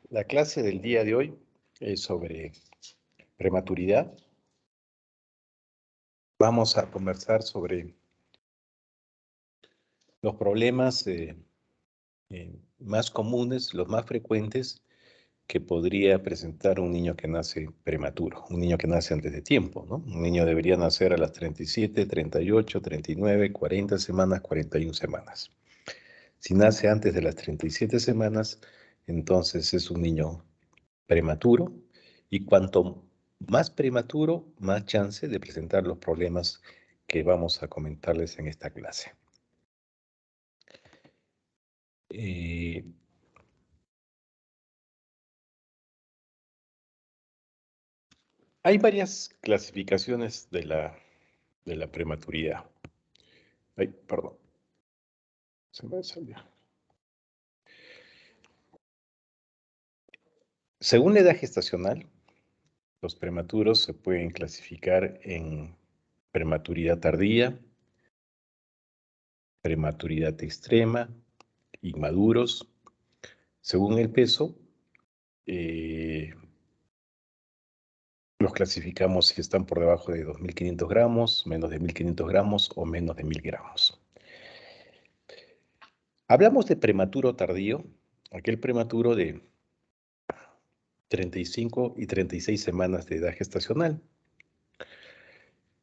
La clase del día de hoy es sobre prematuridad. Vamos a conversar sobre los problemas más comunes, los más frecuentes que podría presentar un niño que nace prematuro, un niño que nace antes de tiempo, ¿no? Un niño debería nacer a las 37, 38, 39, 40 semanas, 41 semanas. Si nace antes de las 37 semanas, entonces es un niño prematuro, y cuanto más prematuro, más chance de presentar los problemas que vamos a comentarles en esta clase. Hay varias clasificaciones de la prematuridad. Ay, perdón. Se me salió. Según la edad gestacional, los prematuros se pueden clasificar en prematuridad tardía, prematuridad extrema, inmaduros. Según el peso, los clasificamos si están por debajo de 2.500 gramos, menos de 1.500 gramos o menos de 1.000 gramos. Hablamos de prematuro tardío, aquel prematuro de 35 y 36 semanas de edad gestacional.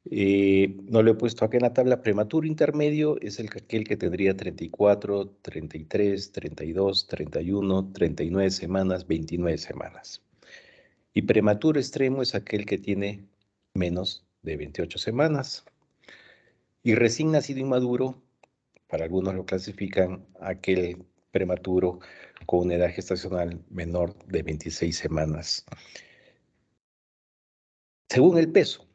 No lo he puesto acá en la tabla. Prematuro intermedio es aquel que tendría 34, 33, 32, 31, 39 semanas, 29 semanas. Y prematuro extremo es aquel que tiene menos de 28 semanas. Y recién nacido inmaduro, para algunos lo clasifican aquel prematuro con una edad gestacional menor de 26 semanas. Según el peso,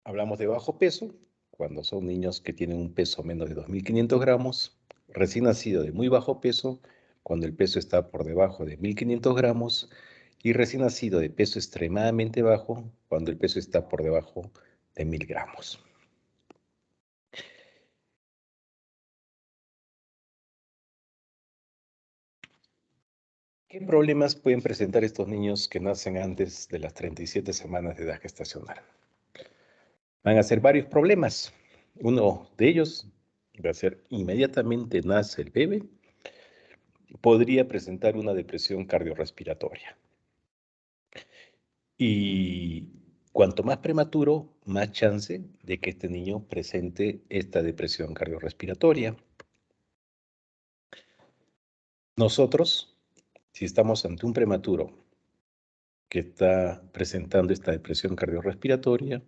hablamos de bajo peso, cuando son niños que tienen un peso menos de 2.500 gramos, recién nacido de muy bajo peso, cuando el peso está por debajo de 1.500 gramos, y recién nacido de peso extremadamente bajo, cuando el peso está por debajo de 1.000 gramos. ¿Qué problemas pueden presentar estos niños que nacen antes de las 37 semanas de edad gestacional? Van a ser varios problemas. Uno de ellos va a ser inmediatamente nace el bebé, podría presentar una depresión cardiorrespiratoria. Y cuanto más prematuro, más chance de que este niño presente esta depresión cardiorrespiratoria. Nosotros, si estamos ante un prematuro que está presentando esta depresión cardiorrespiratoria,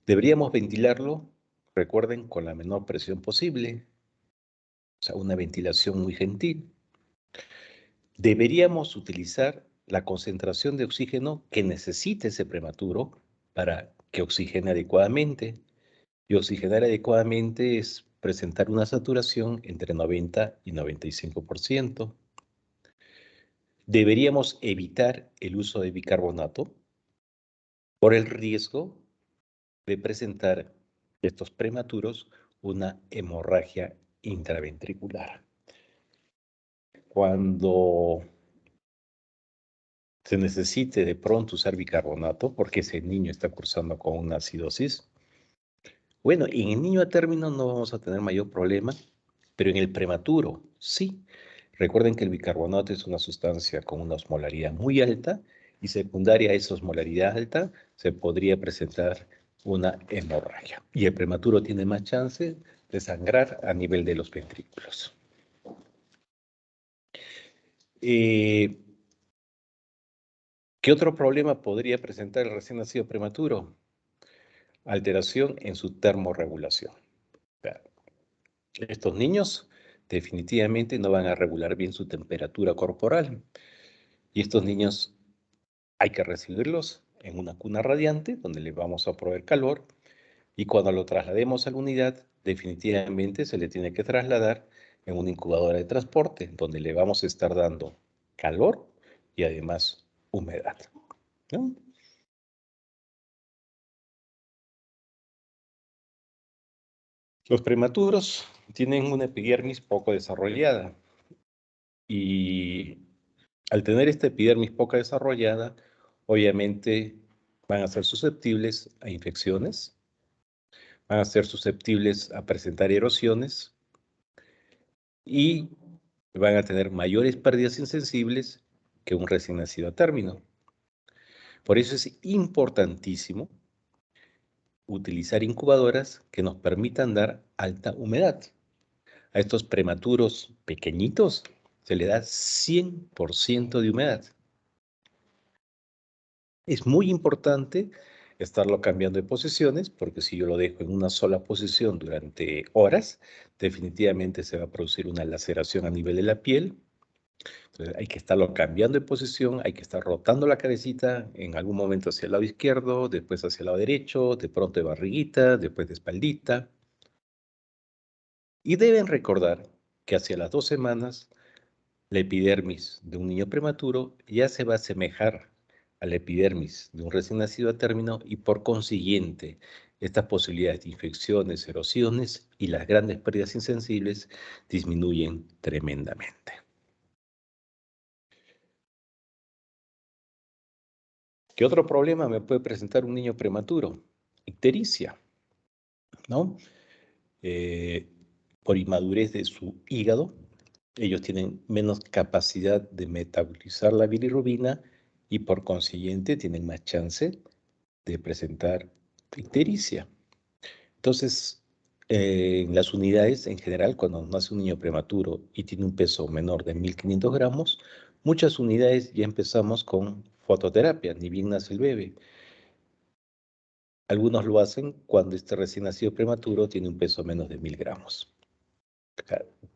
deberíamos ventilarlo, recuerden, con la menor presión posible, o sea, una ventilación muy gentil. Deberíamos utilizar la concentración de oxígeno que necesite ese prematuro para que oxigene adecuadamente. Y oxigenar adecuadamente es presentar una saturación entre 90 y 95%. Deberíamos evitar el uso de bicarbonato por el riesgo de presentar estos prematuros una hemorragia intraventricular. Cuando se necesite de pronto usar bicarbonato porque ese niño está cursando con una acidosis, bueno, en el niño a término no vamos a tener mayor problema, pero en el prematuro sí. Recuerden que el bicarbonato es una sustancia con una osmolaridad muy alta y secundaria a esa osmolaridad alta se podría presentar una hemorragia. Y el prematuro tiene más chance de sangrar a nivel de los ventrículos. ¿Qué otro problema podría presentar el recién nacido prematuro? Alteración en su termorregulación. Estos niños definitivamente no van a regular bien su temperatura corporal. Y estos niños hay que recibirlos en una cuna radiante donde les vamos a proveer calor, y cuando lo traslademos a la unidad, definitivamente se le tiene que trasladar en una incubadora de transporte donde le vamos a estar dando calor y además humedad, ¿no? Los prematuros tienen una epidermis poco desarrollada y Al tener esta epidermis poco desarrollada, obviamente van a ser susceptibles a infecciones, van a ser susceptibles a presentar erosiones y van a tener mayores pérdidas insensibles que un recién nacido a término. Por eso es importantísimo utilizar incubadoras que nos permitan dar alta humedad. A estos prematuros pequeñitos se le da 100% de humedad. Es muy importante estarlo cambiando de posiciones, porque si yo lo dejo en una sola posición durante horas, definitivamente se va a producir una laceración a nivel de la piel. Entonces hay que estarlo cambiando de posición, hay que estar rotando la cabecita en algún momento hacia el lado izquierdo, después hacia el lado derecho, de pronto de barriguita, después de espaldita. Y deben recordar que hacia las 2 semanas la epidermis de un niño prematuro ya se va a asemejar a la epidermis de un recién nacido a término y por consiguiente estas posibilidades de infecciones, erosiones y las grandes pérdidas insensibles disminuyen tremendamente. ¿Qué otro problema me puede presentar un niño prematuro? Ictericia, ¿no? Eh, por inmadurez de su hígado, ellos tienen menos capacidad de metabolizar la bilirrubina y por consiguiente tienen más chance de presentar ictericia. Entonces, en las unidades, en general, cuando nace un niño prematuro y tiene un peso menor de 1500 gramos, muchas unidades ya empezamos con fototerapia, ni bien nace el bebé. Algunos lo hacen cuando este recién nacido prematuro tiene un peso menos de 1000 gramos.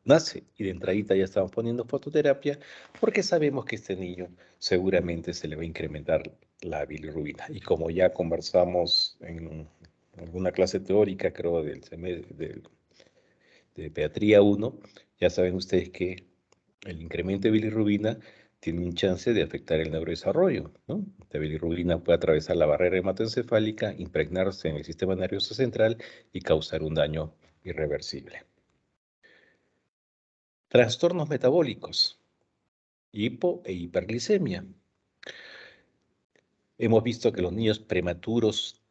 Nace y de entradita ya estamos poniendo fototerapia porque sabemos que este niño seguramente se le va a incrementar la bilirrubina. Y como ya conversamos en alguna clase teórica, creo, de pediatría 1, ya saben ustedes que el incremento de bilirrubina tiene un chance de afectar el neurodesarrollo, ¿no? La bilirrubina puede atravesar la barrera hematoencefálica, impregnarse en el sistema nervioso central y causar un daño irreversible. Trastornos metabólicos, hipo e hiperglicemia. Hemos visto que los niños prematuros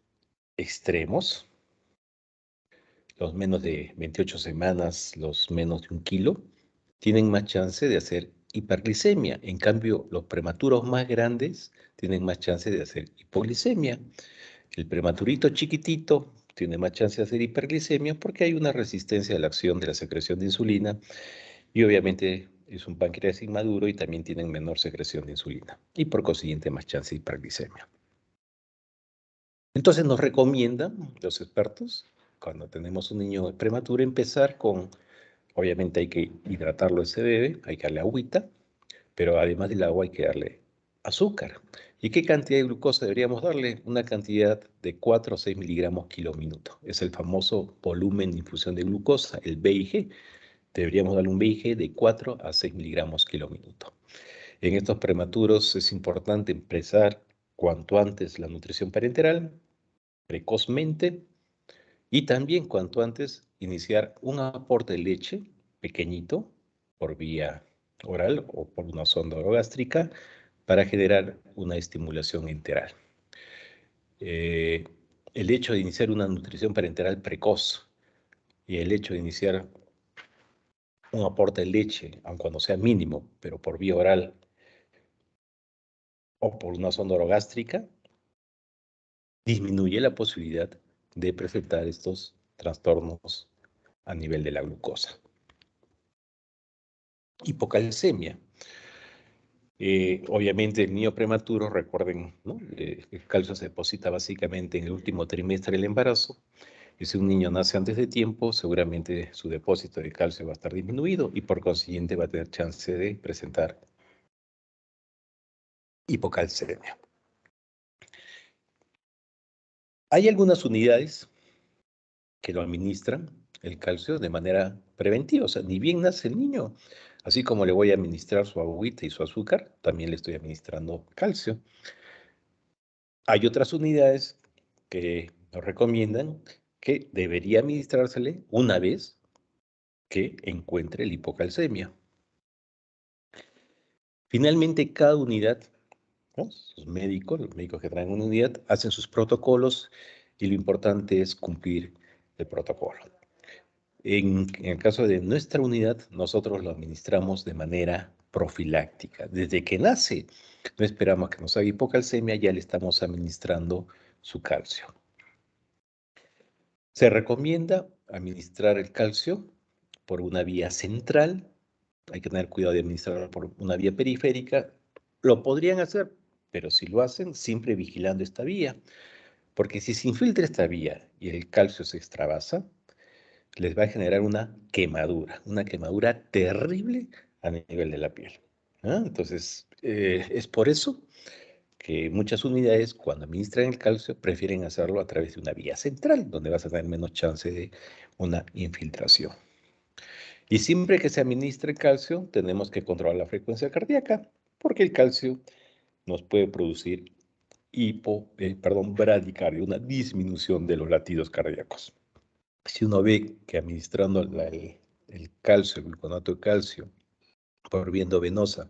extremos, los menos de 28 semanas, los menos de 1 kilo, tienen más chance de hacer hiperglicemia. En cambio, los prematuros más grandes tienen más chance de hacer hipoglicemia. El prematurito chiquitito tiene más chance de hacer hiperglicemia porque hay una resistencia a la acción de la secreción de insulina y obviamente es un páncreas inmaduro y también tienen menor secreción de insulina y por consiguiente más chance de hiperglicemia. Entonces nos recomiendan los expertos, cuando tenemos un niño prematuro, empezar con, obviamente hay que hidratarlo ese bebé, hay que darle agüita, pero además del agua hay que darle azúcar. ¿Y qué cantidad de glucosa deberíamos darle? Una cantidad de 4 o 6 miligramos kilo minuto. Es el famoso volumen de infusión de glucosa, el BIG. Deberíamos darle un BIG de 4 a 6 miligramos kilo minuto. En estos prematuros es importante empezar cuanto antes la nutrición parenteral, precozmente, y también cuanto antes iniciar un aporte de leche pequeñito por vía oral o por una sonda orogástrica para generar una estimulación enteral. El hecho de iniciar una nutrición parenteral precoz y el hecho de iniciar un aporte de leche, aun cuando sea mínimo, pero por vía oral o por una sonda orogástrica, disminuye la posibilidad de presentar estos trastornos a nivel de la glucosa. Hipocalcemia. Obviamente el niño prematuro, recuerden, ¿no? El calcio se deposita básicamente en el último trimestre del embarazo. Y si un niño nace antes de tiempo, seguramente su depósito de calcio va a estar disminuido y por consiguiente va a tener chance de presentar hipocalcemia. Hay algunas unidades que lo administran el calcio de manera preventiva, o sea, ni bien nace el niño, así como le voy a administrar su agüita y su azúcar, también le estoy administrando calcio. Hay otras unidades que nos recomiendan que debería administrársele una vez que encuentre la hipocalcemia. Finalmente, cada unidad, ¿no? Los médicos que traen una unidad, hacen sus protocolos y lo importante es cumplir el protocolo. En el caso de nuestra unidad, nosotros lo administramos de manera profiláctica. Desde que nace, no esperamos que nos haga hipocalcemia, ya le estamos administrando su calcio. Se recomienda administrar el calcio por una vía central. Hay que tener cuidado de administrarlo por una vía periférica. Lo podrían hacer, pero si lo hacen, siempre vigilando esta vía. Porque si se infiltra esta vía y el calcio se extravasa, les va a generar una quemadura terrible a nivel de la piel. ¿Ah? Entonces, es por eso que muchas unidades, cuando administran el calcio, prefieren hacerlo a través de una vía central, donde vas a tener menos chance de una infiltración. Y siempre que se administre el calcio, tenemos que controlar la frecuencia cardíaca, porque el calcio nos puede producir bradicardia, una disminución de los latidos cardíacos. Si uno ve que administrando el calcio, el gluconato de calcio, por vía endovenosa,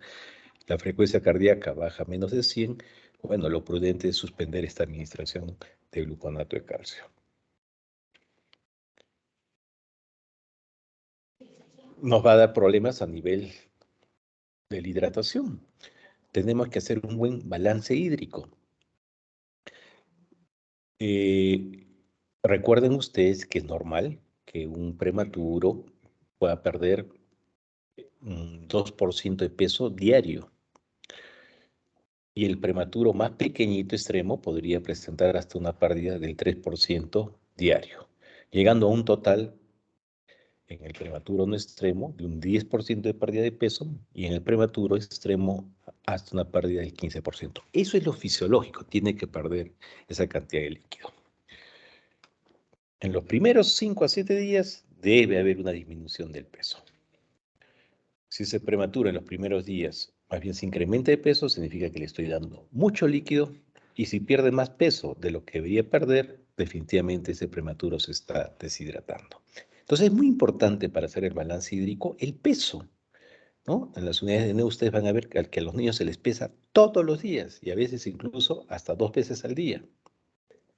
la frecuencia cardíaca baja a menos de 100, bueno, lo prudente es suspender esta administración de gluconato de calcio. Nos va a dar problemas a nivel de la hidratación. Tenemos que hacer un buen balance hídrico. Recuerden ustedes que es normal que un prematuro pueda perder un 2% de peso diario. Y el prematuro más pequeñito extremo podría presentar hasta una pérdida del 3% diario, llegando a un total en el prematuro no extremo de un 10% de pérdida de peso y en el prematuro extremo hasta una pérdida del 15%. Eso es lo fisiológico, tiene que perder esa cantidad de líquido. En los primeros 5 a 7 días debe haber una disminución del peso. Si ese prematuro en los primeros días más bien se incrementa de peso, significa que le estoy dando mucho líquido, y si pierde más peso de lo que debería perder, definitivamente ese prematuro se está deshidratando. Entonces es muy importante para hacer el balance hídrico el peso, ¿no? En las unidades de NEO ustedes van a ver que a los niños se les pesa todos los días y a veces incluso hasta 2 veces al día.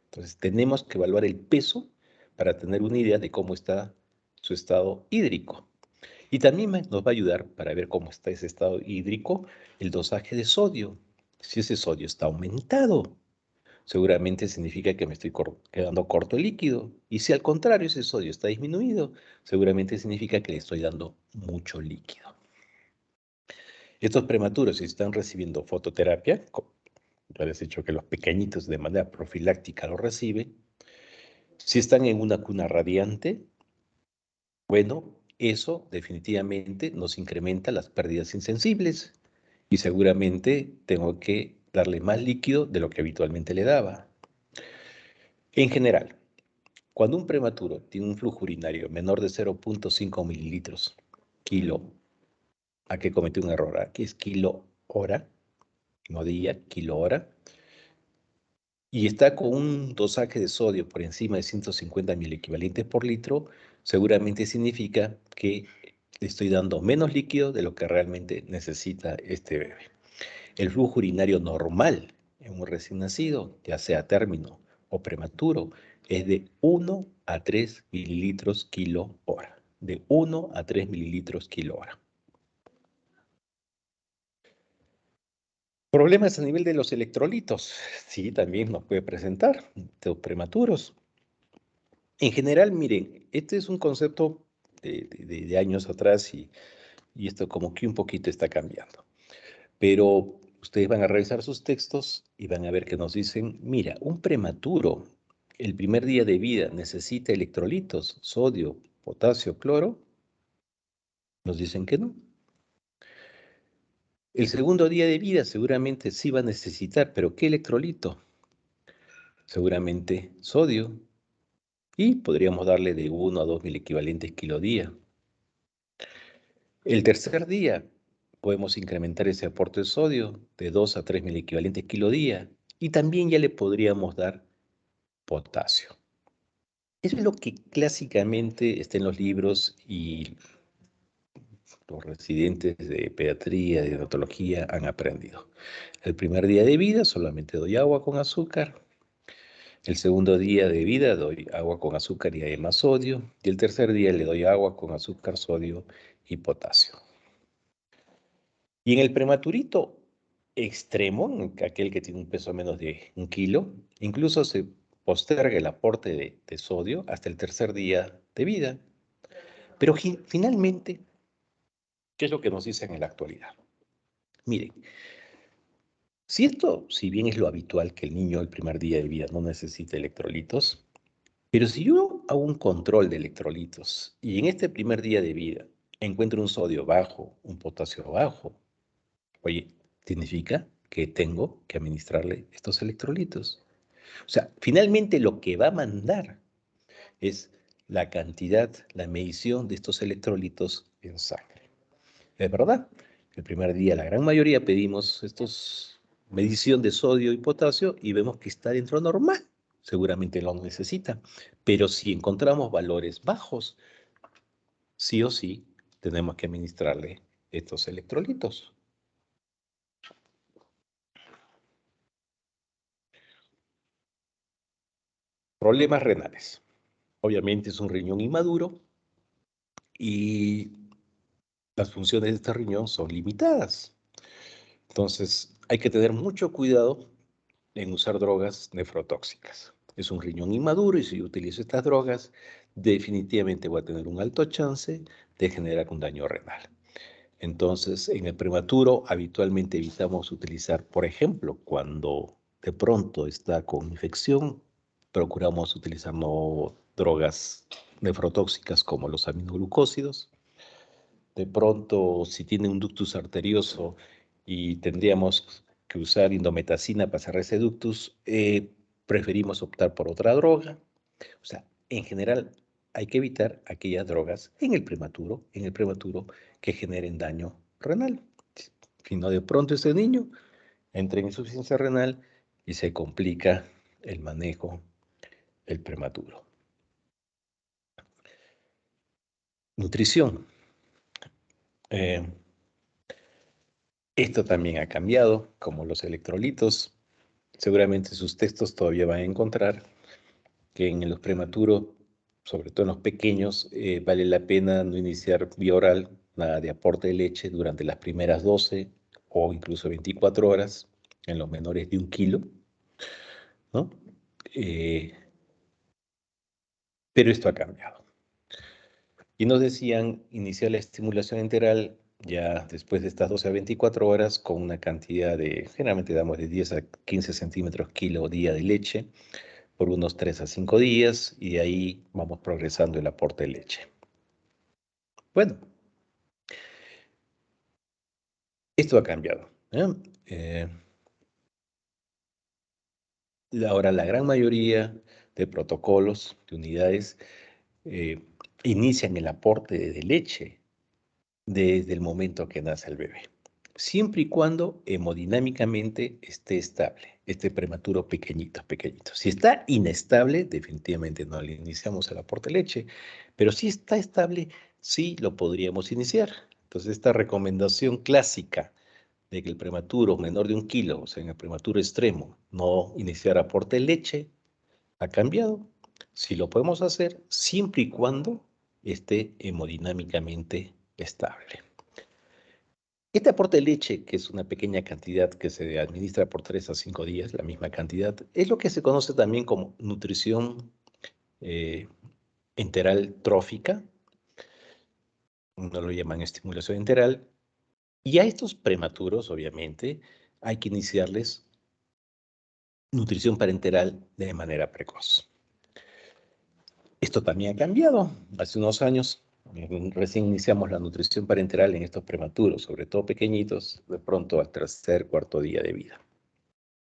Entonces tenemos que evaluar el peso para tener una idea de cómo está su estado hídrico. Y también nos va a ayudar para ver cómo está ese estado hídrico el dosaje de sodio. Si ese sodio está aumentado, seguramente significa que me estoy quedando corto de líquido. Y si al contrario ese sodio está disminuido, seguramente significa que le estoy dando mucho líquido. Estos prematuros, si están recibiendo fototerapia, ya les he dicho que los pequeñitos de manera profiláctica lo reciben. Si están en una cuna radiante, bueno, eso definitivamente nos incrementa las pérdidas insensibles y seguramente tengo que darle más líquido de lo que habitualmente le daba. En general, cuando un prematuro tiene un flujo urinario menor de 0.5 mililitros kilo, aquí cometí un error, aquí es kilo hora, no día, kilo hora, y está con un dosaje de sodio por encima de 150 equivalentes por litro, seguramente significa que le estoy dando menos líquido de lo que realmente necesita este bebé. El flujo urinario normal en un recién nacido, ya sea término o prematuro, es de 1 a 3 mililitros kilo hora. De 1 a 3 mililitros kilo hora. Problemas a nivel de los electrolitos. Sí, también nos puede presentar los prematuros. En general, miren, este es un concepto de años atrás y esto como que un poquito está cambiando. Pero ustedes van a revisar sus textos y van a ver que nos dicen, mira, un prematuro, el primer día de vida necesita electrolitos, sodio, potasio, cloro. Nos dicen que no. El segundo día de vida seguramente sí va a necesitar, pero ¿qué electrolito? Seguramente sodio. Y podríamos darle de 1 a 2 mil equivalentes kilo día. El tercer día podemos incrementar ese aporte de sodio de 2 a 3 mil equivalentes kilo día. Y también ya le podríamos dar potasio. Eso es lo que clásicamente está en los libros y los residentes de pediatría, de neonatología han aprendido. El primer día de vida solamente doy agua con azúcar. El segundo día de vida doy agua con azúcar y además sodio. Y el tercer día le doy agua con azúcar, sodio y potasio. Y en el prematurito extremo, en aquel que tiene un peso menos de 1 kilo, incluso se posterga el aporte de sodio hasta el tercer día de vida. Pero finalmente, ¿qué es lo que nos dicen en la actualidad? Miren, si bien es lo habitual que el niño el primer día de vida no necesite electrolitos, pero si yo hago un control de electrolitos y en este primer día de vida encuentro un sodio bajo, un potasio bajo, oye, significa que tengo que administrarle estos electrolitos. O sea, finalmente lo que va a mandar es la cantidad, la medición de estos electrolitos en sangre. Es verdad, el primer día la gran mayoría pedimos estos medición de sodio y potasio y vemos que está dentro normal. Seguramente lo necesita. Pero si encontramos valores bajos, sí o sí tenemos que administrarle estos electrolitos. Problemas renales. Obviamente es un riñón inmaduro y las funciones de este riñón son limitadas. Entonces hay que tener mucho cuidado en usar drogas nefrotóxicas. Es un riñón inmaduro y si yo utilizo estas drogas, definitivamente voy a tener un alto chance de generar un daño renal. Entonces, en el prematuro, habitualmente evitamos utilizar, por ejemplo, cuando de pronto está con infección, procuramos utilizar no drogas nefrotóxicas como los aminoglucósidos. De pronto, si tiene un ductus arterioso y tendríamos que usar indometacina para cerrar ese ductus, preferimos optar por otra droga. O sea, en general hay que evitar aquellas drogas en el prematuro que generen daño renal. Si no, de pronto ese niño entra en insuficiencia renal y se complica el manejo del prematuro. Nutrición. Eh, Esto también ha cambiado, como los electrolitos. Seguramente sus textos todavía van a encontrar que en los prematuros, sobre todo en los pequeños, vale la pena no iniciar vía oral, nada de aporte de leche durante las primeras 12 o incluso 24 horas, en los menores de 1 kilo, ¿no? Eh, pero esto ha cambiado. Y nos decían iniciar la estimulación enteral ya después de estas 12 a 24 horas con una cantidad de, generalmente damos de 10 a 15 centímetros kilo día de leche por unos 3 a 5 días y de ahí vamos progresando el aporte de leche. Bueno, esto ha cambiado. Ahora la gran mayoría de protocolos, de unidades, eh, inician el aporte de leche desde el momento que nace el bebé, siempre y cuando hemodinámicamente esté estable, este prematuro pequeñito, pequeñito. Si está inestable, definitivamente no le iniciamos el aporte de leche, pero si está estable, sí lo podríamos iniciar. Entonces, esta recomendación clásica de que el prematuro menor de 1 kilo, o sea, en el prematuro extremo, no iniciar aporte de leche, ha cambiado. Si lo podemos hacer siempre y cuando esté hemodinámicamente estable. Este aporte de leche, que es una pequeña cantidad que se administra por 3 a 5 días, la misma cantidad, es lo que se conoce también como nutrición eh, enteral trófica, no lo llaman estimulación enteral, y a estos prematuros, obviamente, hay que iniciarles nutrición parenteral de manera precoz. Esto también ha cambiado. Hace unos años recién iniciamos la nutrición parenteral en estos prematuros, sobre todo pequeñitos, de pronto al tercer, cuarto día de vida.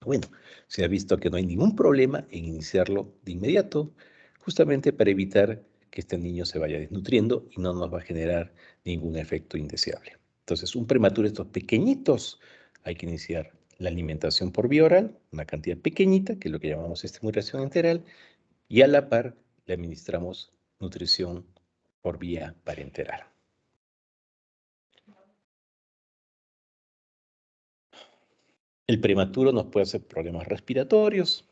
Bueno, se ha visto que no hay ningún problema en iniciarlo de inmediato, justamente para evitar que este niño se vaya desnutriendo y no nos va a generar ningún efecto indeseable. Entonces, un prematuro, estos pequeñitos, hay que iniciar la alimentación por vía oral, una cantidad pequeñita, que es lo que llamamos estimulación enteral, y a la par le administramos nutrición por vía parenteral. El prematuro nos puede hacer problemas respiratorios.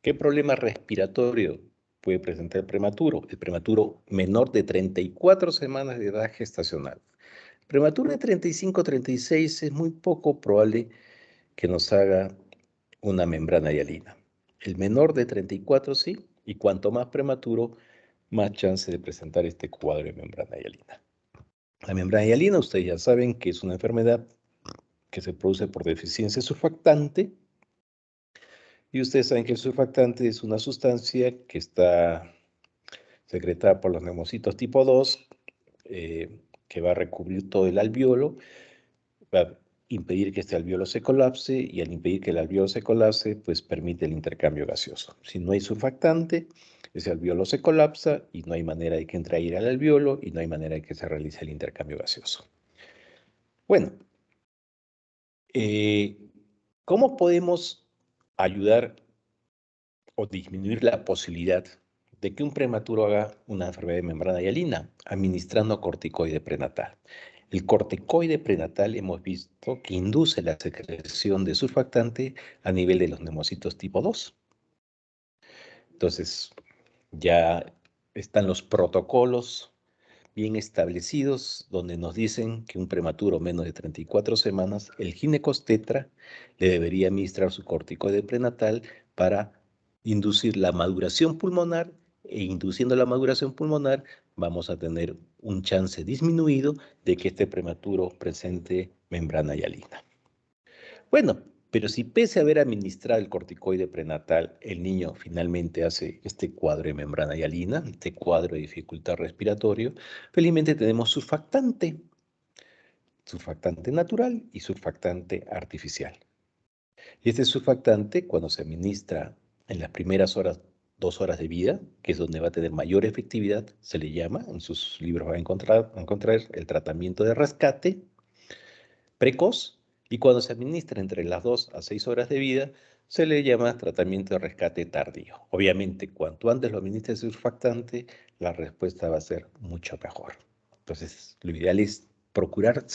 ¿Qué problema respiratorio puede presentar el prematuro? El prematuro menor de 34 semanas de edad gestacional. El prematuro de 35, 36 es muy poco probable que nos haga una membrana hialina. El menor de 34 sí, y cuanto más prematuro, más chance de presentar este cuadro de membrana hialina. La membrana hialina, ustedes ya saben que es una enfermedad que se produce por deficiencia surfactante, y ustedes saben que el surfactante es una sustancia que está secretada por los neumocitos tipo 2, que va a recubrir todo el alveolo, va a impedir que este alveolo se colapse, y al impedir que el alveolo se colapse, pues permite el intercambio gaseoso. Si no hay surfactante, ese alveolo se colapsa y no hay manera de que entre aire al alveolo y no hay manera de que se realice el intercambio gaseoso. Bueno, ¿cómo podemos ayudar o disminuir la posibilidad de que un prematuro haga una enfermedad de membrana hialina? Administrando corticoide prenatal. El corticoide prenatal hemos visto que induce la secreción de surfactante a nivel de los neumocitos tipo 2. Entonces, ya están los protocolos bien establecidos donde nos dicen que un prematuro menos de 34 semanas, el ginecostetra le debería administrar su corticoide prenatal para inducir la maduración pulmonar, e induciendo la maduración pulmonar vamos a tener un chance disminuido de que este prematuro presente membrana hialina. Bueno, pero si pese a haber administrado el corticoide prenatal, el niño finalmente hace este cuadro de membrana hialina, este cuadro de dificultad respiratorio, felizmente tenemos surfactante, surfactante natural y surfactante artificial. Y este surfactante, cuando se administra en las primeras horas, 2 horas de vida, que es donde va a tener mayor efectividad, se le llama, en sus libros va a encontrar el tratamiento de rescate precoz, y cuando se administra entre las 2 a 6 horas de vida, se le llama tratamiento de rescate tardío. Obviamente, cuanto antes lo administre el surfactante, la respuesta va a ser mucho mejor. Entonces, lo ideal es procurar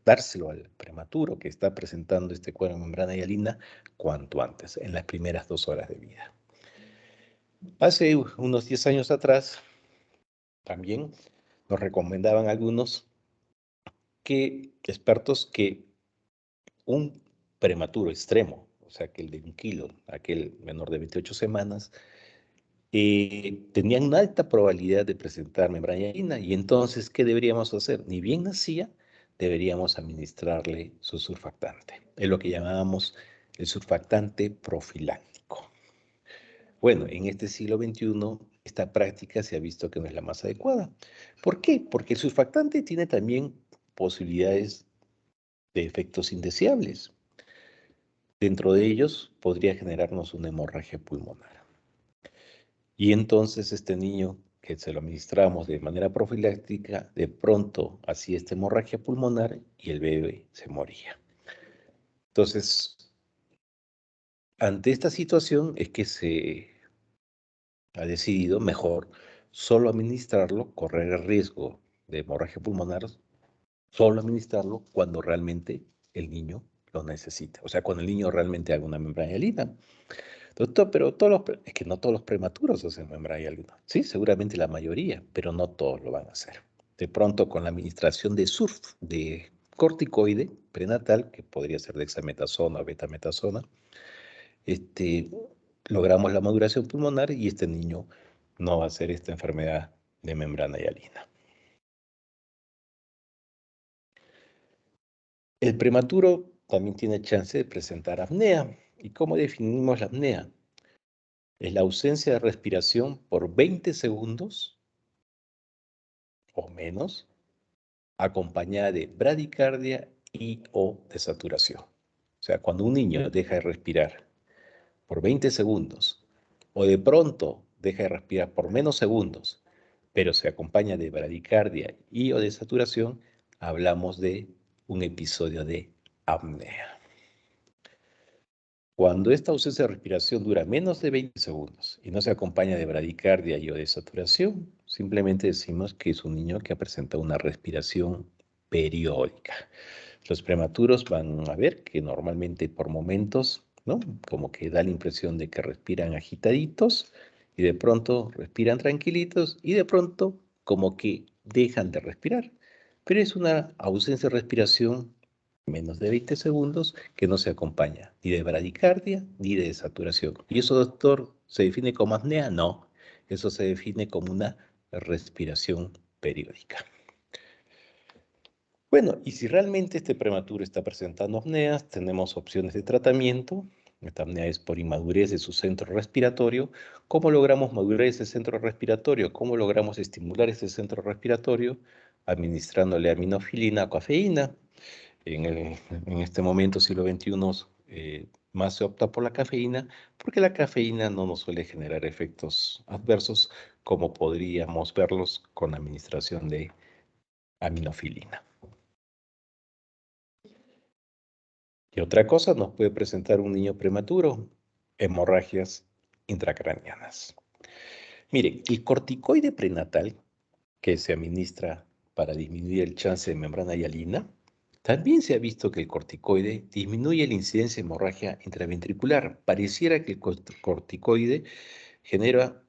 dárselo al prematuro que está presentando este cuadro de membrana hialina cuanto antes, en las primeras 2 horas de vida. Hace unos 10 años atrás, también nos recomendaban algunos expertos que un prematuro extremo, o sea, que el de 1 kilo, aquel menor de 28 semanas, tenían una alta probabilidad de presentar membrana hialina, y entonces, ¿qué deberíamos hacer? Ni bien nacía, deberíamos administrarle su surfactante. Es lo que llamábamos el surfactante profiláctico. Bueno, en este siglo XXI, esta práctica se ha visto que no es la más adecuada. ¿Por qué? Porque el surfactante tiene también posibilidades de efectos indeseables. Dentro de ellos podría generarnos una hemorragia pulmonar. Y entonces este niño que se lo administramos de manera profiláctica, de pronto hacía esta hemorragia pulmonar y el bebé se moría. Entonces, ante esta situación es que se ha decidido mejor solo administrarlo, correr el riesgo de hemorragia pulmonar, solo administrarlo cuando realmente el niño lo necesita. O sea, cuando el niño realmente haga una membrana hialina. Doctor, pero es que no todos los prematuros hacen membrana hialina. Sí, seguramente la mayoría, pero no todos lo van a hacer. De pronto, con la administración de corticoide prenatal, que podría ser dexametasona o betametasona, logramos la maduración pulmonar y este niño no va a hacer esta enfermedad de membrana hialina. El prematuro también tiene chance de presentar apnea. ¿Y cómo definimos la apnea? Es la ausencia de respiración por 20 segundos o menos, acompañada de bradicardia y o de saturación. O sea, cuando un niño deja de respirar por 20 segundos o de pronto deja de respirar por menos segundos, pero se acompaña de bradicardia y o de saturación, hablamos de un episodio de apnea. Cuando esta ausencia de respiración dura menos de 20 segundos y no se acompaña de bradicardia y o de saturación, simplemente decimos que es un niño que ha presentado una respiración periódica. Los prematuros van a ver que normalmente por momentos, ¿no? Como que da la impresión de que respiran agitaditos y de pronto respiran tranquilitos y de pronto como que dejan de respirar. Pero es una ausencia de respiración menos de 20 segundos que no se acompaña ni de bradicardia ni de saturación. ¿Y eso, doctor, se define como apnea? No, eso se define como una respiración periódica. Bueno, y si realmente este prematuro está presentando apneas, tenemos opciones de tratamiento. Esta apnea es por inmadurez de su centro respiratorio. ¿Cómo logramos madurez del centro respiratorio? ¿Cómo logramos estimular ese centro respiratorio? Administrándole aminofilina o cafeína. En este momento, siglo XXI, más se opta por la cafeína porque la cafeína no nos suele generar efectos adversos como podríamos verlos con la administración de aminofilina. Y otra cosa nos puede presentar un niño prematuro, hemorragias intracraneanas. Mire, el corticoide prenatal que se administra para disminuir el chance de membrana hialina, también se ha visto que el corticoide disminuye la incidencia de hemorragia intraventricular. Pareciera que el corticoide genera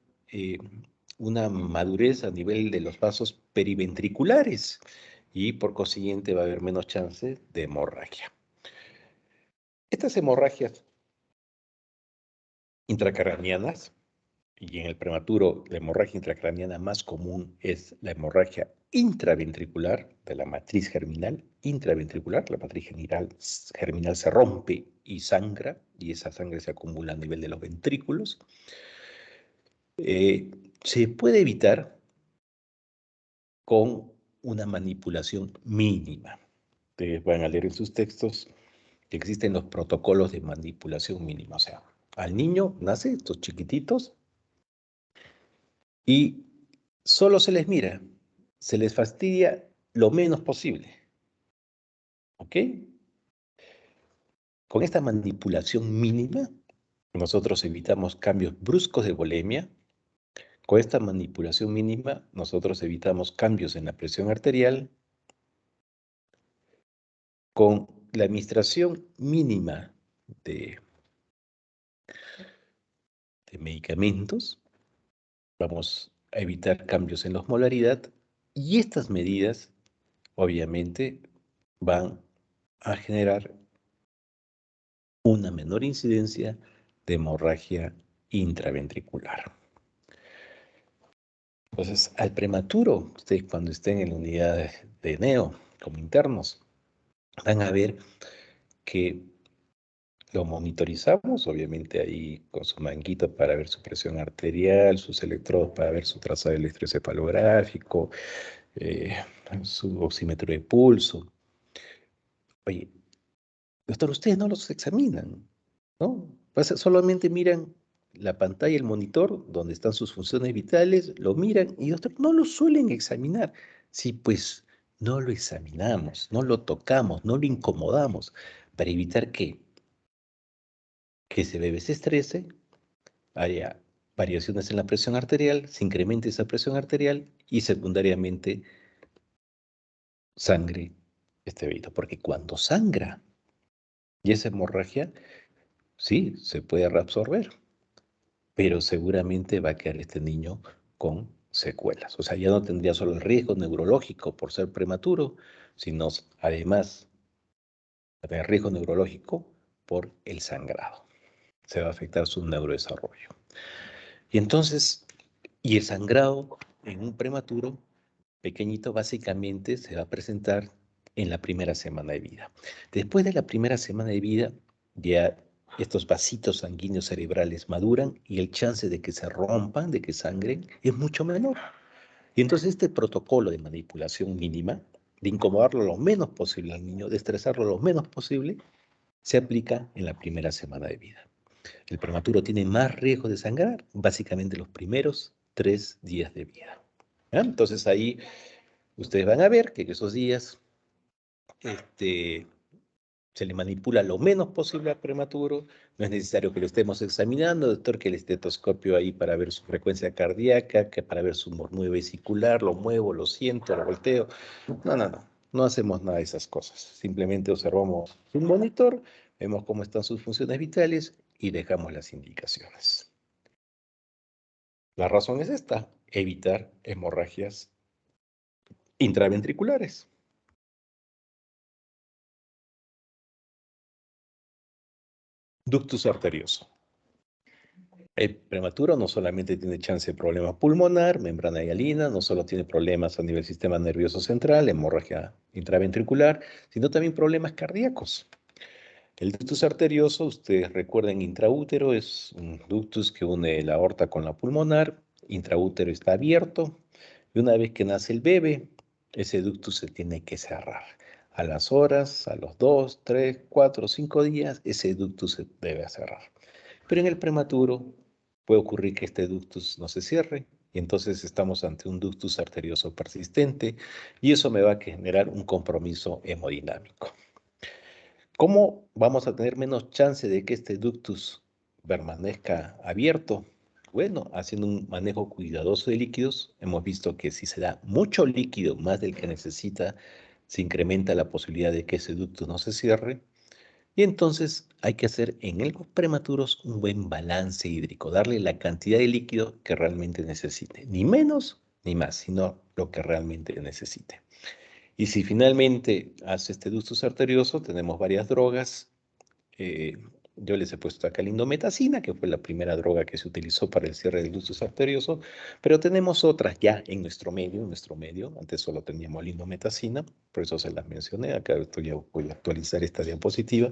una madurez a nivel de los vasos periventriculares y por consiguiente va a haber menos chance de hemorragia. Estas hemorragias intracraneanas, y en el prematuro la hemorragia intracraneana más común es la hemorragia intraventricular de la matriz germinal, intraventricular, la matriz germinal se rompe y sangra, y esa sangre se acumula a nivel de los ventrículos. Se puede evitar con una manipulación mínima. Ustedes van a leer en sus textos que existen los protocolos de manipulación mínima, o sea, al niño nace, estos chiquititos, y solo se les mira, se les fastidia lo menos posible, ¿ok? Con esta manipulación mínima, nosotros evitamos cambios bruscos de volemia. Con esta manipulación mínima, nosotros evitamos cambios en la presión arterial. Con la administración mínima de medicamentos, vamos a evitar cambios en la osmolaridad y estas medidas, obviamente, van a generar una menor incidencia de hemorragia intraventricular. Entonces, al prematuro, ustedes cuando estén en la unidad de neo como internos, van a ver que lo monitorizamos, obviamente ahí con su manguito para ver su presión arterial, sus electrodos para ver su trazado electroencefalográfico, eh, su oxímetro de pulso. Oye, doctor, ustedes no los examinan, ¿no? Solamente miran la pantalla, el monitor, donde están sus funciones vitales, lo miran y doctor, no lo suelen examinar. Sí, pues no lo examinamos, no lo tocamos, no lo incomodamos, para evitar que ese bebé se estrese, haya variaciones en la presión arterial, se incremente esa presión arterial y secundariamente sangre este bebito. Porque cuando sangra y esa hemorragia, sí, se puede reabsorber, pero seguramente va a quedar este niño con secuelas. O sea, ya no tendría solo el riesgo neurológico por ser prematuro, sino además el riesgo neurológico por el sangrado. Se va a afectar su neurodesarrollo. Y entonces, y el sangrado en un prematuro pequeñito básicamente se va a presentar en la primera semana de vida. Después de la primera semana de vida, ya estos vasitos sanguíneos cerebrales maduran y el chance de que se rompan, de que sangren, es mucho menor. Y entonces este protocolo de manipulación mínima, de incomodarlo lo menos posible al niño, de estresarlo lo menos posible, se aplica en la primera semana de vida. El prematuro tiene más riesgo de sangrar, básicamente los primeros 3 días de vida. ¿Ya? Entonces ahí ustedes van a ver que en esos días se le manipula lo menos posible al prematuro, no es necesario que lo estemos examinando, doctor, que el estetoscopio ahí para ver su frecuencia cardíaca, que para ver su murmullo vesicular, lo muevo, lo siento, lo volteo. No, no, no. no hacemos nada de esas cosas. Simplemente observamos un monitor, vemos cómo están sus funciones vitales y dejamos las indicaciones. La razón es esta: evitar hemorragias intraventriculares. Ductus arterioso. El prematuro no solamente tiene chance de problema pulmonar, membrana hialina, no solo tiene problemas a nivel sistema nervioso central, hemorragia intraventricular, sino también problemas cardíacos. El ductus arterioso, ustedes recuerdan, intraútero, es un ductus que une la aorta con la pulmonar. Intraútero está abierto y una vez que nace el bebé, ese ductus se tiene que cerrar. A las horas, a los 2, 3, 4, 5 días, ese ductus se debe cerrar. Pero en el prematuro puede ocurrir que este ductus no se cierre y entonces estamos ante un ductus arterioso persistente y eso me va a generar un compromiso hemodinámico. ¿Cómo vamos a tener menos chance de que este ductus permanezca abierto? Bueno, haciendo un manejo cuidadoso de líquidos, hemos visto que si se da mucho líquido, más del que necesita, se incrementa la posibilidad de que ese ductus no se cierre. Y entonces hay que hacer en los prematuros un buen balance hídrico, darle la cantidad de líquido que realmente necesite, ni menos ni más, sino lo que realmente necesite. Y si finalmente hace este ductus arterioso, tenemos varias drogas. Yo les he puesto acá la indometacina, que fue la primera droga que se utilizó para el cierre del ductus arterioso, pero tenemos otras ya en nuestro medio. Antes solo teníamos la indometacina, por eso se las mencioné. Acá voy a actualizar esta diapositiva.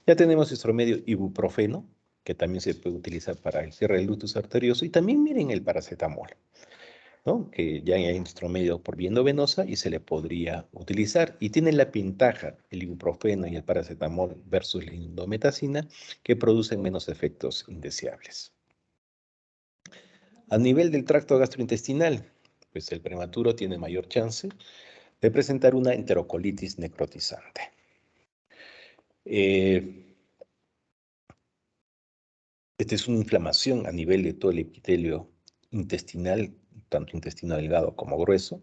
Ya tenemos nuestro medio ibuprofeno, que también se puede utilizar para el cierre del ductus arterioso, y también miren el paracetamol, ¿no? Que ya hay nuestro medio por vía endovenosa y se le podría utilizar. Y tienen la ventaja, el ibuprofeno y el paracetamol versus la indometacina, que producen menos efectos indeseables. A nivel del tracto gastrointestinal, pues el prematuro tiene mayor chance de presentar una enterocolitis necrotizante. Esta es una inflamación a nivel de todo el epitelio intestinal, tanto intestino delgado como grueso,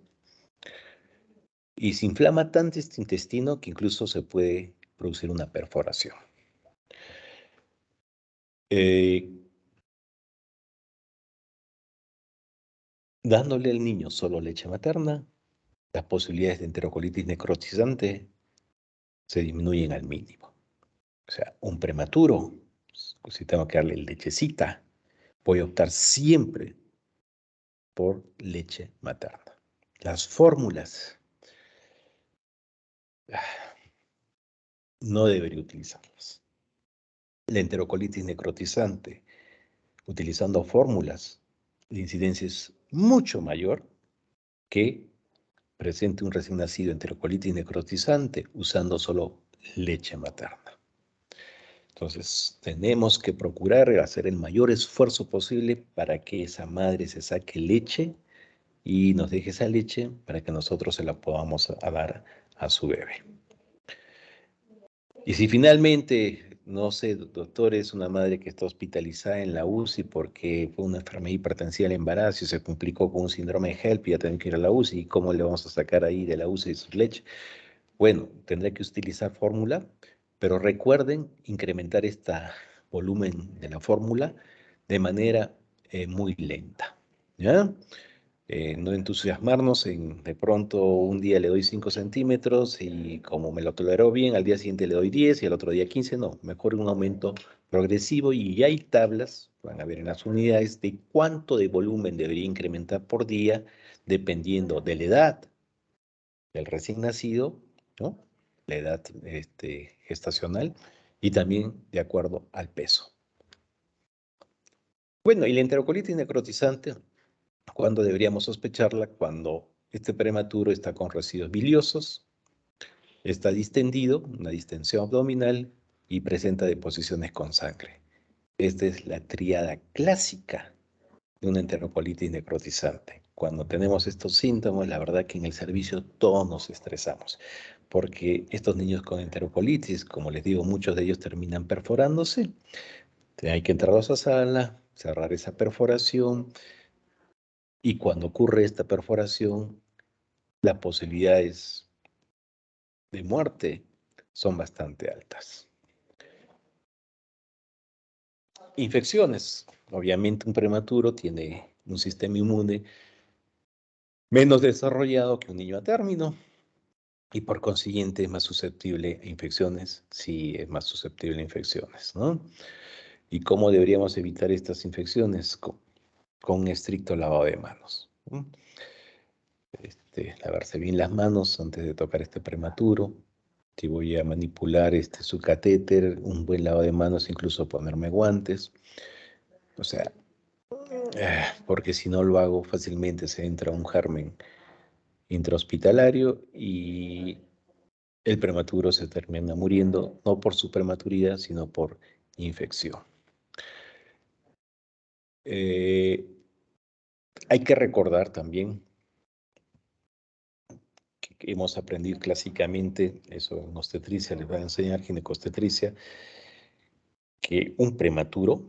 y se inflama tanto este intestino que incluso se puede producir una perforación. Dándole al niño solo leche materna, las posibilidades de enterocolitis necrotizante se disminuyen al mínimo. O sea, un prematuro, si tengo que darle lechecita, voy a optar siempre por leche materna. Las fórmulas, no debería utilizarlas. La enterocolitis necrotizante, utilizando fórmulas, la incidencia es mucho mayor que presente un recién nacido enterocolitis necrotizante usando solo leche materna. Entonces, tenemos que procurar hacer el mayor esfuerzo posible para que esa madre se saque leche y nos deje esa leche para que nosotros se la podamos dar a su bebé. Y si finalmente, no sé, doctor, es una madre que está hospitalizada en la UCI porque fue una enfermedad hipertensiva al embarazo y se complicó con un síndrome de HELP y ya tienen que ir a la UCI, ¿y cómo le vamos a sacar ahí de la UCI su leche? Bueno, tendré que utilizar fórmula, pero recuerden incrementar este volumen de la fórmula de manera muy lenta, ¿ya? No entusiasmarnos en de pronto un día le doy 5 centímetros y como me lo toleró bien, al día siguiente le doy 10 y al otro día 15, no, mejor un aumento progresivo y ya hay tablas, van a ver en las unidades, de cuánto de volumen debería incrementar por día dependiendo de la edad del recién nacido, ¿no? La edad gestacional y también de acuerdo al peso. Bueno, y la enterocolitis necrotizante, ¿cuándo deberíamos sospecharla? Cuando este prematuro está con residuos biliosos, está distendido, una distensión abdominal y presenta deposiciones con sangre. Esta es la tríada clásica de una enterocolitis necrotizante. Cuando tenemos estos síntomas, la verdad que en el servicio todos nos estresamos, porque estos niños con enterocolitis, como les digo, muchos de ellos terminan perforándose. Hay que entrarlos a sala, cerrar esa perforación, y cuando ocurre esta perforación, la posibilidad es de muerte son bastante altas. Infecciones. Obviamente un prematuro tiene un sistema inmune menos desarrollado que un niño a término y por consiguiente es más susceptible a infecciones, sí es más susceptible a infecciones, ¿no? ¿Y cómo deberíamos evitar estas infecciones? Con un estricto lavado de manos, ¿no? Lavarse bien las manos antes de tocar este prematuro. Si voy a manipular su catéter, un buen lavado de manos, incluso ponerme guantes. O sea, porque si no lo hago fácilmente se entra un germen intrahospitalario y el prematuro se termina muriendo, no por su prematuridad, sino por infección. Hay que recordar también que hemos aprendido clásicamente, eso en obstetricia, les voy a enseñar ginecobstetricia, que un prematuro,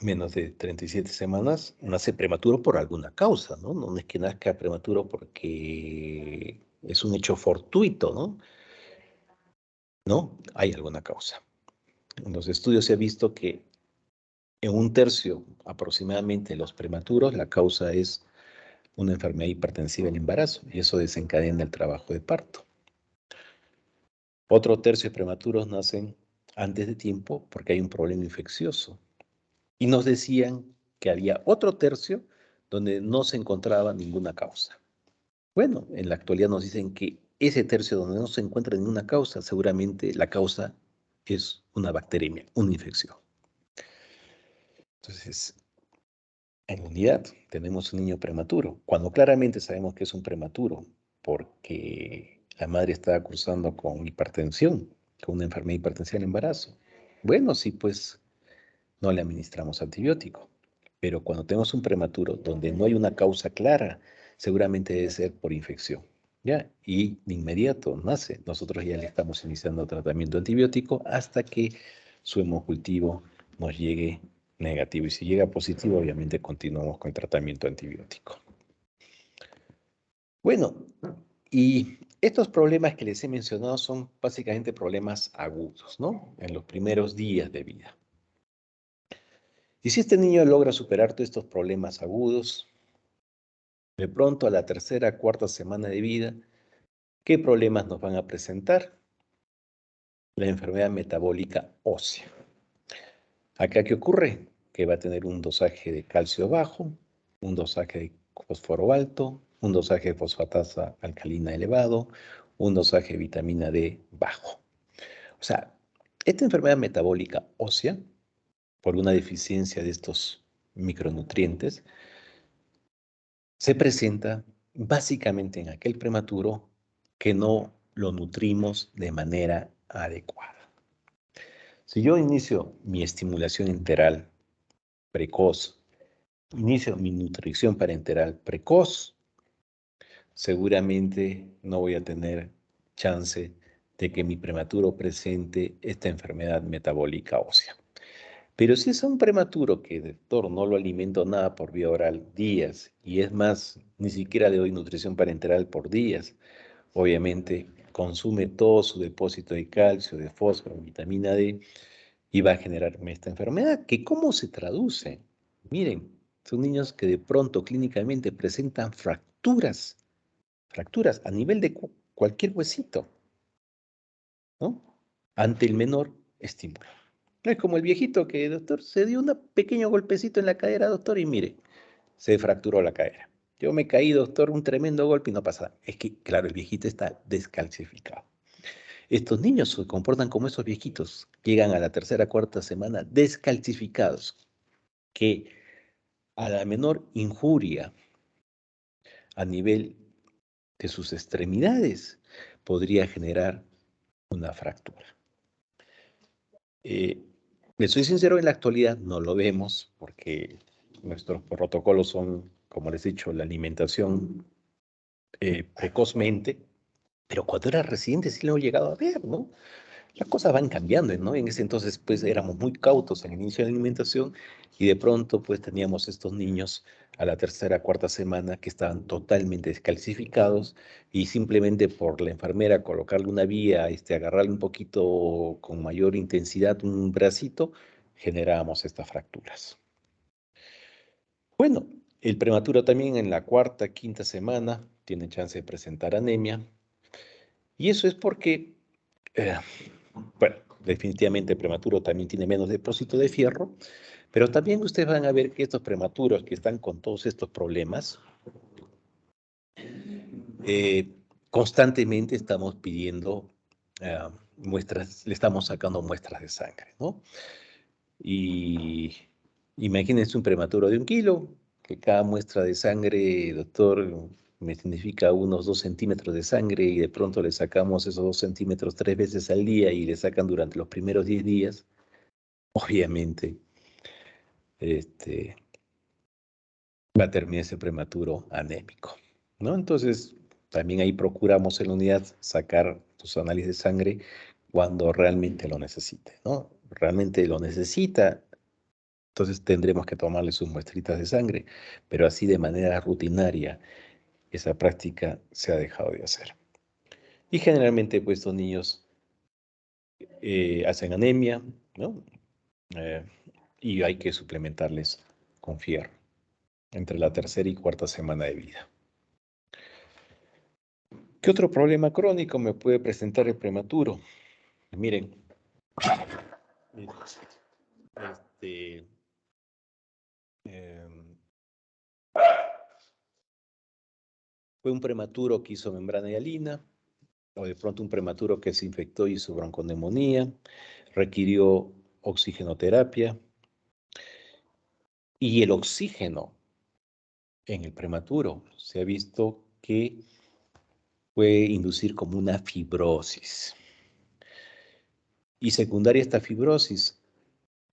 menos de 37 semanas, nace prematuro por alguna causa, ¿no? No es que nazca prematuro porque es un hecho fortuito, ¿no? No, hay alguna causa. En los estudios se ha visto que en un tercio aproximadamente de los prematuros la causa es una enfermedad hipertensiva en el embarazo y eso desencadena el trabajo de parto. Otro tercio de prematuros nacen antes de tiempo porque hay un problema infeccioso. Y nos decían que había otro tercio donde no se encontraba ninguna causa. Bueno, en la actualidad nos dicen que ese tercio donde no se encuentra ninguna causa, seguramente la causa es una bacteremia, una infección. Entonces, en unidad tenemos un niño prematuro, cuando claramente sabemos que es un prematuro, porque la madre está cursando con hipertensión, con una enfermedad hipertensiva en el embarazo. Bueno, sí, pues no le administramos antibiótico. Pero cuando tenemos un prematuro donde no hay una causa clara, seguramente debe ser por infección. ¿Ya? Y de inmediato nace. Nosotros ya le estamos iniciando tratamiento antibiótico hasta que su hemocultivo nos llegue negativo. Y si llega positivo, obviamente continuamos con el tratamiento antibiótico. Bueno, y estos problemas que les he mencionado son básicamente problemas agudos, ¿no? En los primeros días de vida. Y si este niño logra superar todos estos problemas agudos, de pronto a la tercera, cuarta semana de vida, ¿qué problemas nos van a presentar? La enfermedad metabólica ósea. ¿Acá qué ocurre? Que va a tener un dosaje de calcio bajo, un dosaje de fósforo alto, un dosaje de fosfatasa alcalina elevado, un dosaje de vitamina D bajo. O sea, esta enfermedad metabólica ósea, por una deficiencia de estos micronutrientes, se presenta básicamente en aquel prematuro que no lo nutrimos de manera adecuada. Si yo inicio mi estimulación enteral precoz, inicio mi nutrición parenteral precoz, seguramente no voy a tener chance de que mi prematuro presente esta enfermedad metabólica ósea. Pero si es un prematuro que el doctor no lo alimento nada por vía oral días, y es más, ni siquiera le doy nutrición parenteral por días, obviamente consume todo su depósito de calcio, de fósforo, vitamina D, y va a generarme esta enfermedad, que ¿cómo se traduce? Miren, son niños que de pronto clínicamente presentan fracturas a nivel de cualquier huesito, ¿no? Ante el menor estímulo. No es como el viejito que, doctor, se dio un pequeño golpecito en la cadera, doctor, y mire, se fracturó la cadera. Yo me caí, doctor, un tremendo golpe y no pasa nada. Es que, claro, el viejito está descalcificado. Estos niños se comportan como esos viejitos. Llegan a la tercera, cuarta semana descalcificados, que a la menor injuria a nivel de sus extremidades podría generar una fractura. Les soy sincero, en la actualidad no lo vemos porque nuestros protocolos son, como les he dicho, la alimentación precozmente, pero cuando era residente sí lo he llegado a ver, ¿no? Las cosas van cambiando, ¿no? En ese entonces, pues, éramos muy cautos en el inicio de la alimentación y de pronto, pues, teníamos estos niños a la tercera, cuarta semana que estaban totalmente descalcificados y simplemente por la enfermera colocarle una vía, agarrarle un poquito con mayor intensidad un bracito, generábamos estas fracturas. Bueno, el prematuro también en la cuarta, quinta semana tiene chance de presentar anemia y eso es porque, eh, bueno, definitivamente el prematuro también tiene menos depósito de fierro, pero también ustedes van a ver que estos prematuros que están con todos estos problemas, constantemente estamos pidiendo muestras, le estamos sacando muestras de sangre, ¿no? Y imagínense un prematuro de 1 kilo, que cada muestra de sangre, doctor, me significa unos 2 centímetros de sangre y de pronto le sacamos esos 2 centímetros 3 veces al día y le sacan durante los primeros 10 días, obviamente, va a terminar ese prematuro anémico, ¿no? Entonces, también ahí procuramos en la unidad sacar sus análisis de sangre cuando realmente lo necesite, ¿no? Realmente lo necesita, entonces tendremos que tomarle sus muestritas de sangre, pero así de manera rutinaria, esa práctica se ha dejado de hacer. Y generalmente, pues, estos niños hacen anemia, ¿no? Eh, y hay que suplementarles con fierro entre la tercera y cuarta semana de vida. ¿Qué otro problema crónico me puede presentar el prematuro? Miren, este, em, fue un prematuro que hizo membrana hialina, o de pronto un prematuro que se infectó y hizo bronconeumonía, requirió oxigenoterapia, y el oxígeno en el prematuro se ha visto que puede inducir como una fibrosis. Y secundaria a esta fibrosis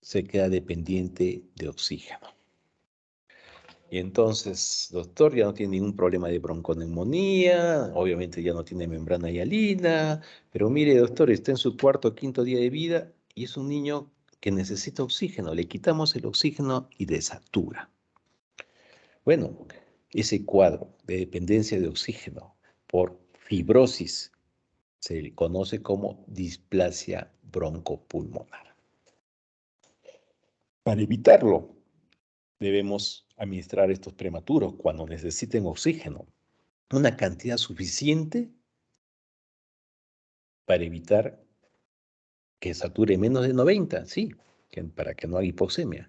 se queda dependiente de oxígeno. Y entonces, doctor, ya no tiene ningún problema de bronconeumonía, obviamente ya no tiene membrana hialina, pero mire, doctor, está en su cuarto o quinto día de vida y es un niño que necesita oxígeno. Le quitamos el oxígeno y desatura. Bueno, ese cuadro de dependencia de oxígeno por fibrosis se le conoce como displasia broncopulmonar. Para evitarlo, debemos administrar estos prematuros cuando necesiten oxígeno, una cantidad suficiente para evitar que sature menos de 90, sí, para que no haga hipoxemia,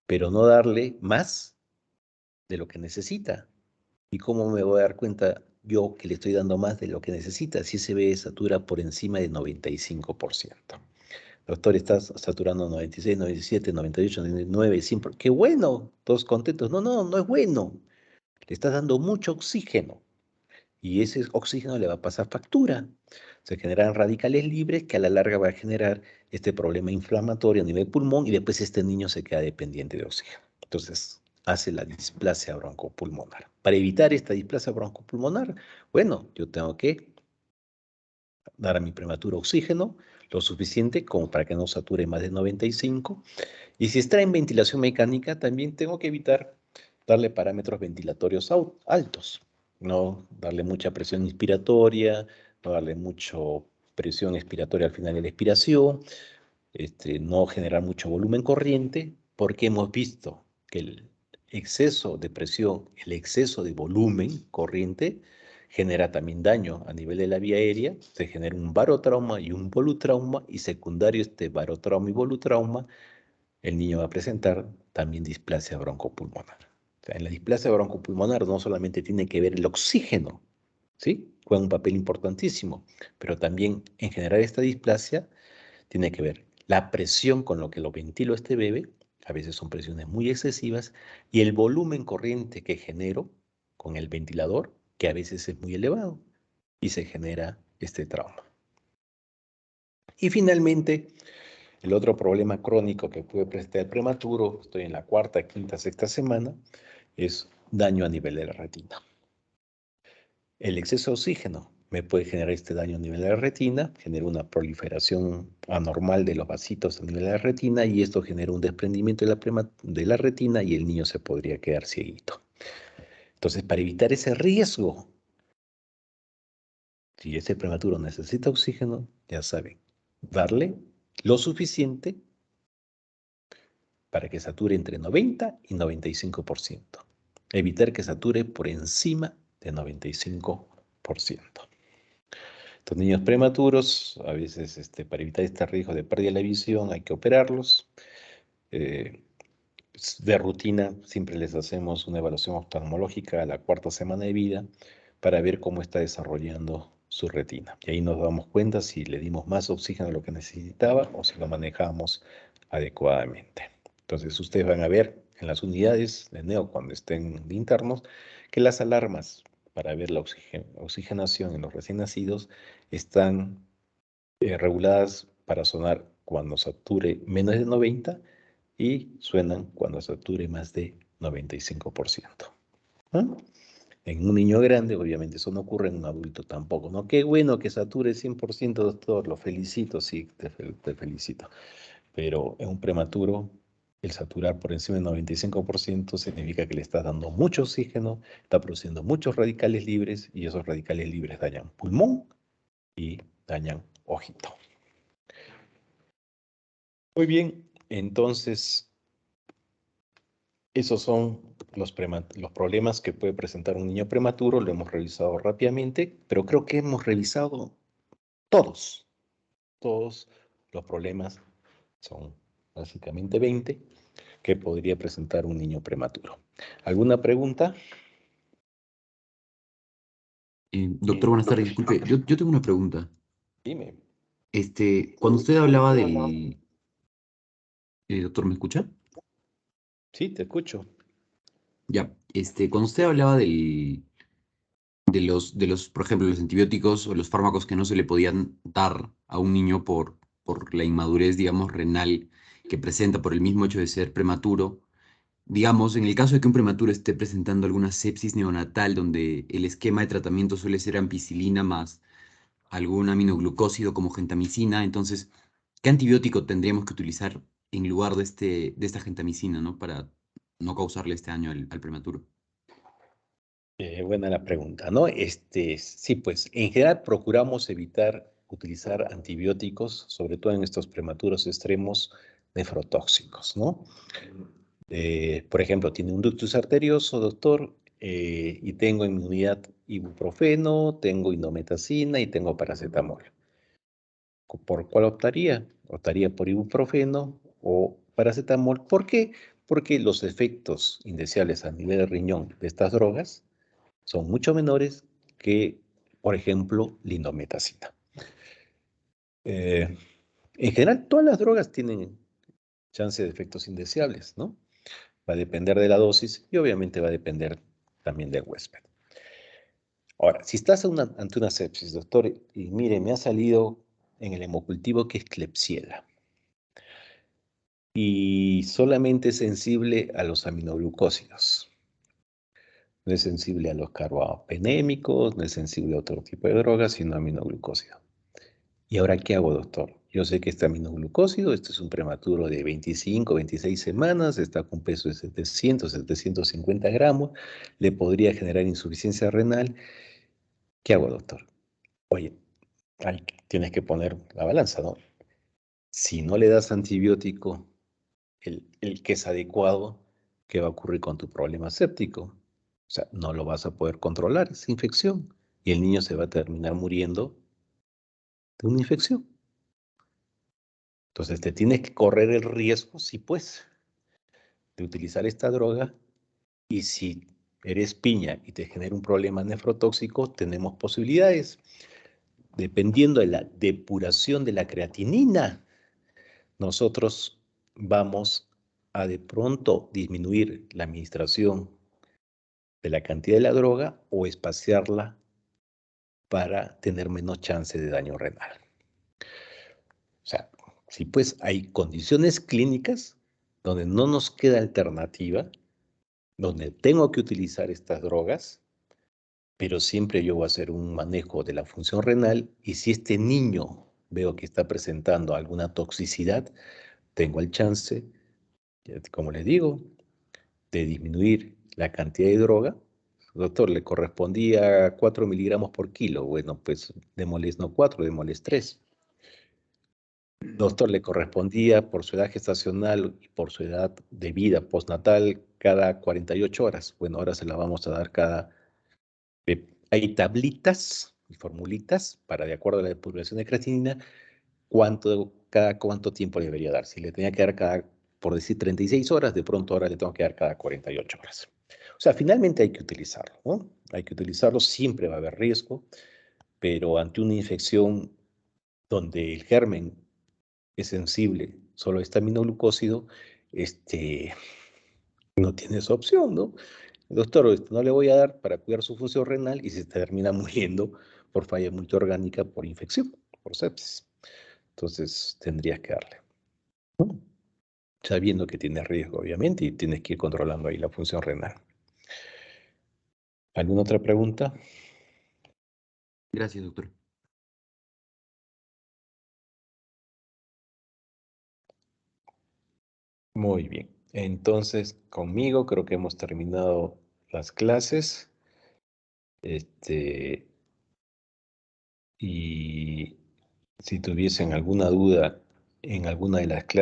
pero no darle más de lo que necesita. ¿Y cómo me voy a dar cuenta yo que le estoy dando más de lo que necesita si ese B satura por encima del 95%? Doctor, estás saturando 96, 97, 98, 99, 100%. ¡Qué bueno! Todos contentos. No, no, no es bueno. Le estás dando mucho oxígeno y ese oxígeno le va a pasar factura. Se generan radicales libres que a la larga va a generar este problema inflamatorio a nivel pulmón y después este niño se queda dependiente de oxígeno. Entonces, hace la displasia broncopulmonar. Para evitar esta displasia broncopulmonar, bueno, yo tengo que dar a mi prematuro oxígeno, lo suficiente como para que no sature más de 95. Y si está en ventilación mecánica, también tengo que evitar darle parámetros ventilatorios altos, no darle mucha presión inspiratoria, no darle mucha presión expiratoria al final de la expiración, no generar mucho volumen corriente, porque hemos visto que el exceso de presión, el exceso de volumen corriente, genera también daño a nivel de la vía aérea, se genera un barotrauma y un volutrauma, y secundario este barotrauma y volutrauma, el niño va a presentar también displasia broncopulmonar. O sea, en la displasia broncopulmonar no solamente tiene que ver el oxígeno, ¿sí? Juega un papel importantísimo, pero también en generar esta displasia tiene que ver la presión con lo que lo ventilo este bebé, a veces son presiones muy excesivas, y el volumen corriente que genero con el ventilador, que a veces es muy elevado, y se genera este trauma. Y finalmente, el otro problema crónico que puede presentar el prematuro, estoy en la cuarta, quinta, sexta semana, es daño a nivel de la retina. El exceso de oxígeno me puede generar este daño a nivel de la retina, genera una proliferación anormal de los vasitos a nivel de la retina y esto genera un desprendimiento de la retina y el niño se podría quedar cieguito. Entonces, para evitar ese riesgo, si ese prematuro necesita oxígeno, ya saben, darle lo suficiente para que sature entre 90 y 95%. Evitar que sature por encima de 95%. Estos niños prematuros, a veces para evitar este riesgo de pérdida de la visión, hay que operarlos. De rutina, siempre les hacemos una evaluación oftalmológica a la cuarta semana de vida para ver cómo está desarrollando su retina. Y ahí nos damos cuenta si le dimos más oxígeno de lo que necesitaba o si lo manejamos adecuadamente. Entonces, ustedes van a ver en las unidades de neo cuando estén internos que las alarmas para ver la oxigenación en los recién nacidos están reguladas para sonar cuando sature menos de 90 y suenan cuando sature más de 95%. ¿Ah? En un niño grande, obviamente, eso no ocurre en un adulto tampoco, ¿no? Qué bueno que sature 100%, doctor, lo felicito, sí, te felicito. Pero en un prematuro, el saturar por encima del 95% significa que le estás dando mucho oxígeno, está produciendo muchos radicales libres y esos radicales libres dañan pulmón y dañan ojito. Muy bien, entonces esos son los problemas que puede presentar un niño prematuro. Lo hemos revisado rápidamente, pero creo que hemos revisado todos los problemas. Son básicamente 20 que podría presentar un niño prematuro. ¿Alguna pregunta? Doctor, buenas tardes. Disculpe, yo tengo una pregunta. Dime. Cuando usted hablaba del... doctor, ¿me escucha? Sí, te escucho. Ya, cuando usted hablaba de los, por ejemplo, los antibióticos o los fármacos que no se le podían dar a un niño por la inmadurez, digamos, renal que presenta por el mismo hecho de ser prematuro, digamos, en el caso de que un prematuro esté presentando alguna sepsis neonatal donde el esquema de tratamiento suele ser ampicilina más algún aminoglucósido como gentamicina. Entonces, ¿qué antibiótico tendríamos que utilizar en lugar de esta gentamicina, ¿no? Para no causarle este daño al prematuro? Buena la pregunta, ¿no? Sí, pues en general procuramos evitar utilizar antibióticos, sobre todo en estos prematuros extremos nefrotóxicos, ¿no? Por ejemplo, tiene un ductus arterioso, doctor, y tengo en mi unidad ibuprofeno, tengo indometacina y tengo paracetamol. ¿Por cuál optaría? Optaría por ibuprofeno o paracetamol. ¿Por qué? Porque los efectos indeseables a nivel de riñón de estas drogas son mucho menores que, por ejemplo, la indometacina. Eh, en general, todas las drogas tienen chance de efectos indeseables, ¿no? Va a depender de la dosis y obviamente va a depender también del huésped. Ahora, si estás ante una sepsis, doctor, y mire, me ha salido en el hemocultivo que es Klebsiella y solamente es sensible a los aminoglucósidos. No es sensible a los carbapenémicos, no es sensible a otro tipo de drogas, sino a aminoglucósidos. ¿Y ahora qué hago, doctor? Yo sé que este aminoglucósido, este es un prematuro de 25, 26 semanas, está con peso de 700, 750 gramos, le podría generar insuficiencia renal. ¿Qué hago, doctor? Oye, ahí tienes que poner la balanza, ¿no? Si no le das antibiótico, el que es adecuado, ¿qué va a ocurrir con tu problema séptico? O sea, no lo vas a poder controlar, esa infección, y el niño se va a terminar muriendo de una infección. Entonces te tienes que correr el riesgo, sí pues, de utilizar esta droga y si eres piña y te genera un problema nefrotóxico, tenemos posibilidades. Dependiendo de la depuración de la creatinina, nosotros vamos a de pronto disminuir la administración de la cantidad de la droga o espaciarla para tener menos chance de daño renal. O sea, sí pues hay condiciones clínicas donde no nos queda alternativa, donde tengo que utilizar estas drogas, pero siempre yo voy a hacer un manejo de la función renal y si este niño veo que está presentando alguna toxicidad, tengo el chance, como les digo, de disminuir la cantidad de droga, Doctor, le correspondía 4 miligramos por kilo. Bueno, pues démosles no 4, démosles 3. Doctor, le correspondía por su edad gestacional y por su edad de vida postnatal cada 48 horas. Bueno, ahora se la vamos a dar cada... hay tablitas y formulitas para, de acuerdo a la población de creatinina, cada cuánto tiempo le debería dar. Si le tenía que dar cada, por decir, 36 horas, de pronto ahora le tengo que dar cada 48 horas. O sea, finalmente hay que utilizarlo, ¿no? Hay que utilizarlo, siempre va a haber riesgo, pero ante una infección donde el germen es sensible solo a aminoglucósido, no tienes opción, ¿no? Doctor, no le voy a dar para cuidar su función renal y se termina muriendo por falla multiorgánica, por infección, por sepsis. Entonces, tendrías que darle, ¿no? Sabiendo que tienes riesgo, obviamente, y tienes que ir controlando ahí la función renal. ¿Alguna otra pregunta? Gracias, doctor. Muy bien. Entonces, conmigo creo que hemos terminado las clases. Y si tuviesen alguna duda en alguna de las clases,